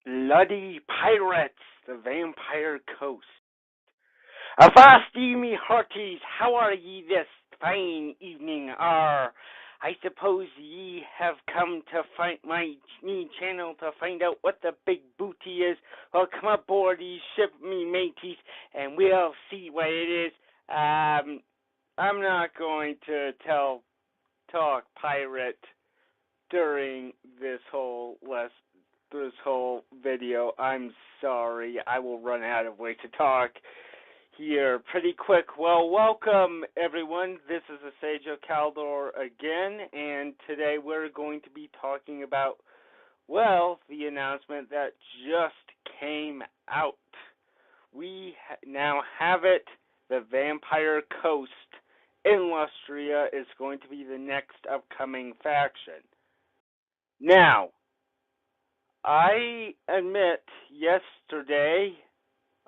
Bloody pirates, the vampire coast. Avast ye, me hearties, how are ye this fine evening? I suppose ye have come to find my channel to find out what the big booty is. Well, come aboard ye ship, me mateys, and we'll see what it is. I'm not going to talk pirate during this whole video. I'm sorry. I will run out of way to talk here pretty quick. Well, welcome everyone. This is the Sage of Caldor again, and today we're going to be talking about, well, the announcement that just came out. We now have it. The Vampire Coast in Lustria is going to be the next upcoming faction. Now, I admit yesterday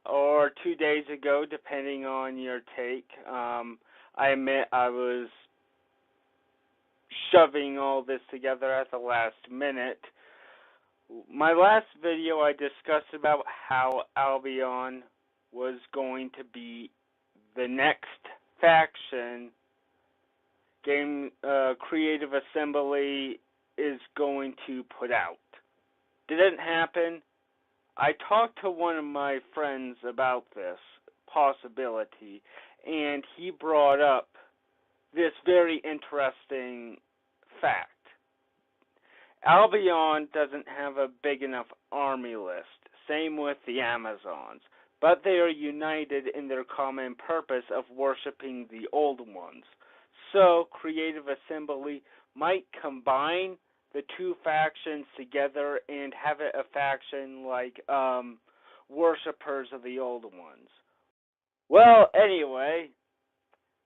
or 2 days ago, depending on your take, I admit I was shoving all this together at the last minute. My last video I discussed about how Albion was going to be the next faction Creative Assembly is going to put out. Didn't happen. I talked to one of my friends about this possibility, and he brought up this very interesting fact. Albion doesn't have a big enough army list, same with the Amazons, but they are united in their common purpose of worshiping the old ones. So, Creative Assembly might combine the two factions together and have it a faction like worshippers of the old ones. Well, anyway,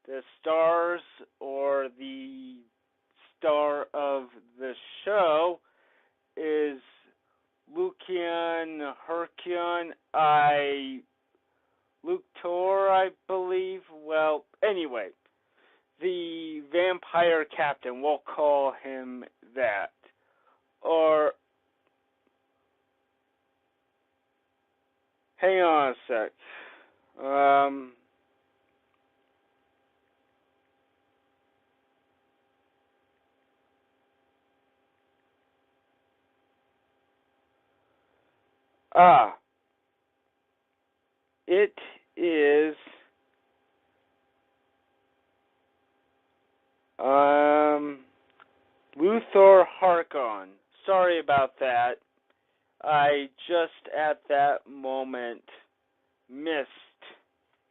the stars or the star of the show is Lucian Herculean Luctor, I believe. Well, anyway, the vampire captain, we'll call him that. Or, hang on a sec. It is Luthor Harkon. Sorry about that. I just at that moment missed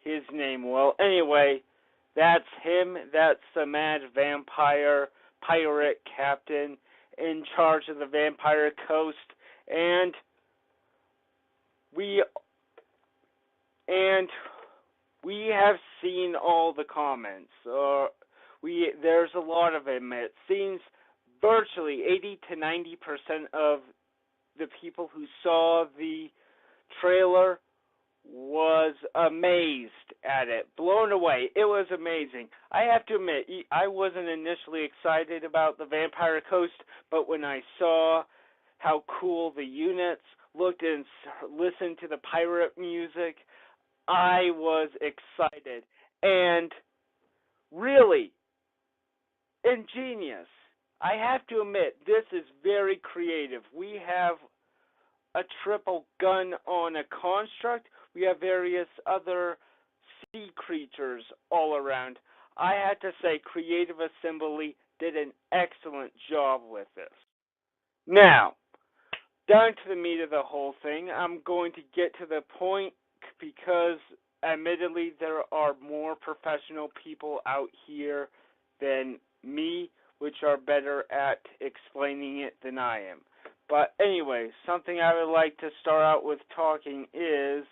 his name. Well, anyway, that's him. That's the mad vampire pirate captain in charge of the Vampire Coast, and we have seen all the comments. There's a lot of them. It seems virtually 80 to 90% of the people who saw the trailer was amazed at it, blown away. It was amazing. I have to admit, I wasn't initially excited about the Vampire Coast, but when I saw how cool the units looked and listened to the pirate music, I was excited. And really ingenious. I have to admit, this is very creative. We have a triple gun on a construct. We have various other sea creatures all around. I had to say, Creative Assembly did an excellent job with this. Now, down to the meat of the whole thing. I'm going to get to the point because, admittedly, there are more professional people out here than me, which are better at explaining it than I am. But anyway, something I would like to start out with talking is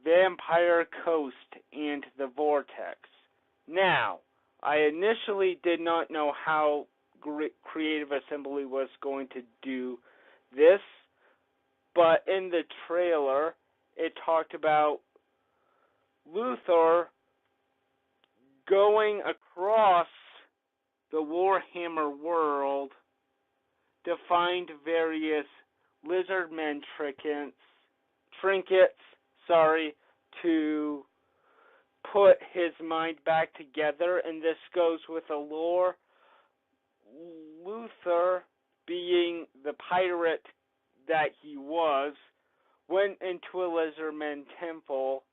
Vampire Coast and the Vortex. Now, I initially did not know how Creative Assembly was going to do this, but in the trailer, it talked about Luthor going across the Warhammer world to find various lizardmen trinkets, to put his mind back together, and this goes with the lore. Luther, being the pirate that he was, went into a lizardman temple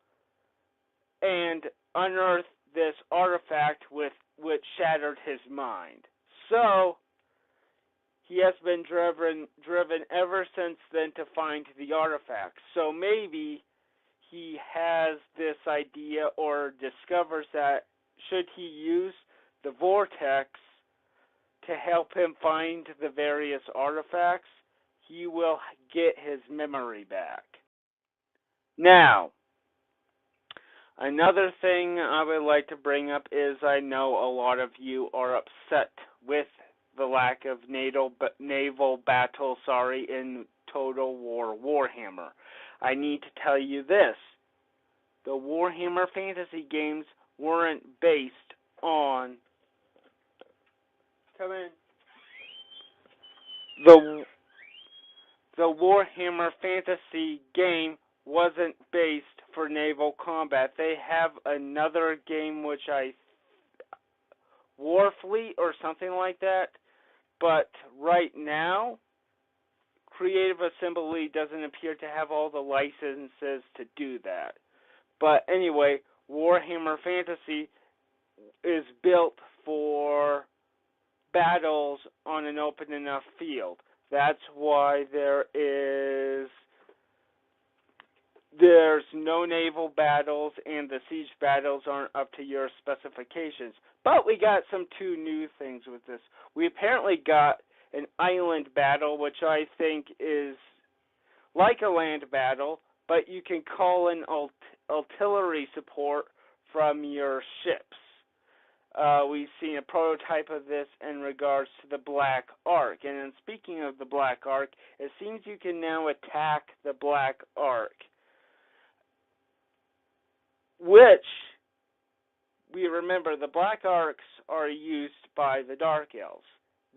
and unearthed this artifact which shattered his mind. So he has been driven ever since then to find the artifact. So maybe he has this idea or discovers that should he use the vortex to help him find the various artifacts, he will get his memory back. Now, another thing I would like to bring up is I know a lot of you are upset with the lack of naval battle, in Total War Warhammer. I need to tell you this. The Warhammer fantasy games weren't based on the Warhammer fantasy game wasn't based for naval combat. They have another game which Warfleet or something like that, but right now Creative Assembly doesn't appear to have all the licenses to do that. But anyway, Warhammer Fantasy is built for battles on an open enough field. That's why there's no naval battles and the siege battles aren't up to your specifications. But we got two new things with this. We apparently got an island battle, which I think is like a land battle, but you can call in artillery support from your ships. We've seen a prototype of this in regards to the Black Ark. And then speaking of the Black Ark, it seems you can now attack the Black Ark, which we remember the Black Arks are used by the Dark Elves.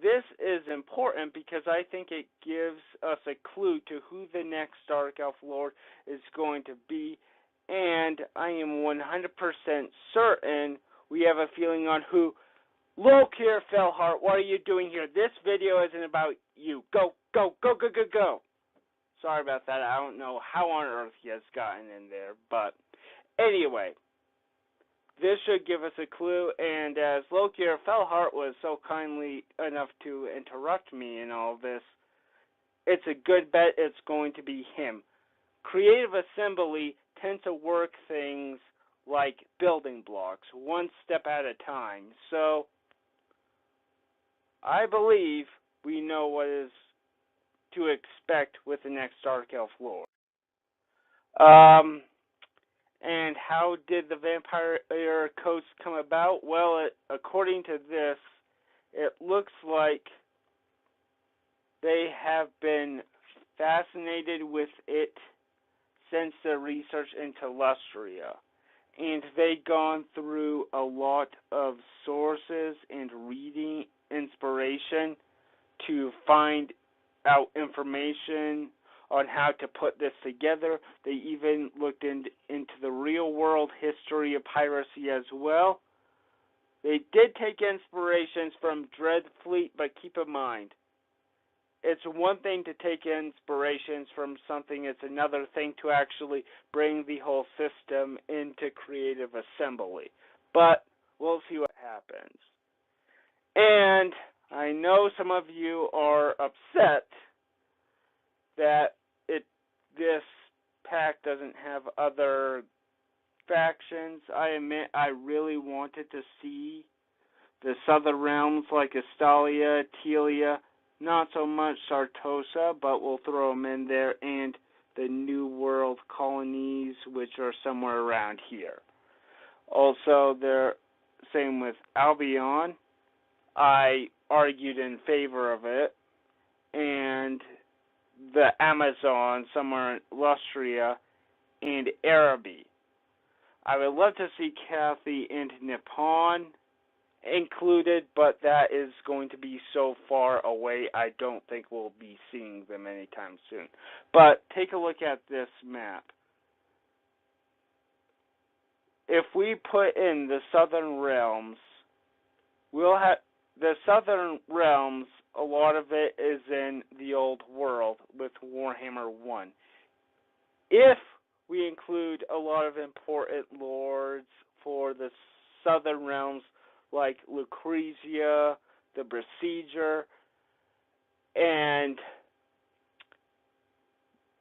This is important because I think it gives us a clue to who the next Dark Elf Lord is going to be, and I am 100% certain we have a feeling on who. Look here, Fellheart, what are you doing here? This video isn't about you. Go, go, go, go, go, go. Sorry about that. I don't know how on earth he has gotten in there, but anyway, this should give us a clue, and as Loki or Fellheart was so kindly enough to interrupt me in all this, it's a good bet it's going to be him. Creative Assembly tends to work things like building blocks, one step at a time. So, I believe we know what is to expect with the next Dark Elf Lord. And how did the Vampire Coast come about? Well, according to this, it looks like they have been fascinated with it since their research into Lustria. And they've gone through a lot of sources and reading inspiration to find out information on how to put this together. They even looked into the real-world history of piracy as well. They did take inspirations from Dreadfleet, but keep in mind, it's one thing to take inspirations from something, it's another thing to actually bring the whole system into Creative Assembly. But we'll see what happens. And I know some of you are upset that this pack doesn't have other factions. I admit I really wanted to see the southern realms like Astalia, Telia, not so much Sartosa, but we'll throw them in there, and the New World colonies, which are somewhere around here. Also, they're same with Albion. I argued in favor of it, and the Amazon, somewhere in Lustria, and Araby. I would love to see Cathay and Nippon, included, but that is going to be so far away, I don't think we'll be seeing them anytime soon. But take a look at this map. If we put in the Southern Realms, we'll have the Southern Realms. A lot of it is in the old world with Warhammer 1. If we include a lot of important lords for the Southern Realms, like Lucrezia, the Besieger, and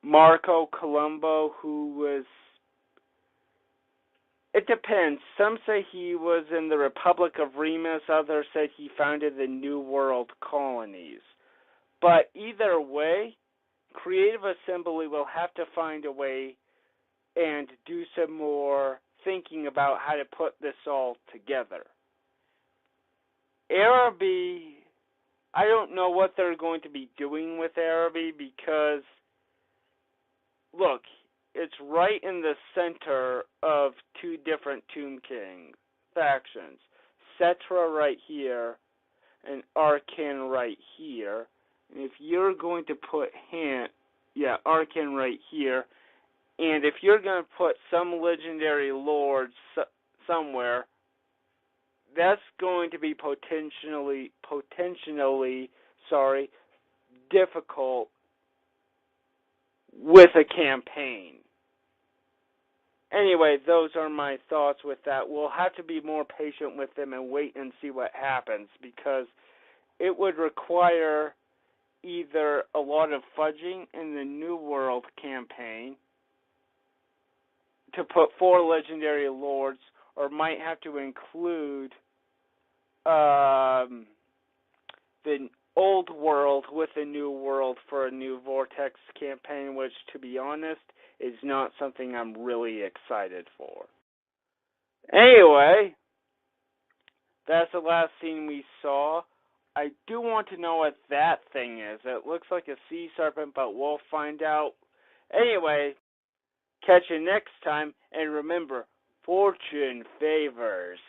Marco Colombo, who was... It depends. Some say he was in the Republic of Remus, others say he founded the New World colonies. But either way, Creative Assembly will have to find a way and do some more thinking about how to put this all together. Araby, I don't know what they're going to be doing with Araby because, look, it's right in the center of two different Tomb King factions. Cetra right here and Arkan right here. And if you're going to put Arkan right here, and if you're going to put some legendary lords somewhere, that's going to be potentially difficult with a campaign. Anyway, those are my thoughts with that. We'll have to be more patient with them and wait and see what happens, because it would require either a lot of fudging in the New World campaign to put 4 legendary lords, or might have to include the old world with the New World for a new Vortex campaign, which, to be honest, is not something I'm really excited for. Anyway, that's the last scene we saw. I do want to know what that thing is. It looks like a sea serpent, but we'll find out. Anyway, catch you next time, and remember, fortune favors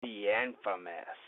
the infamous.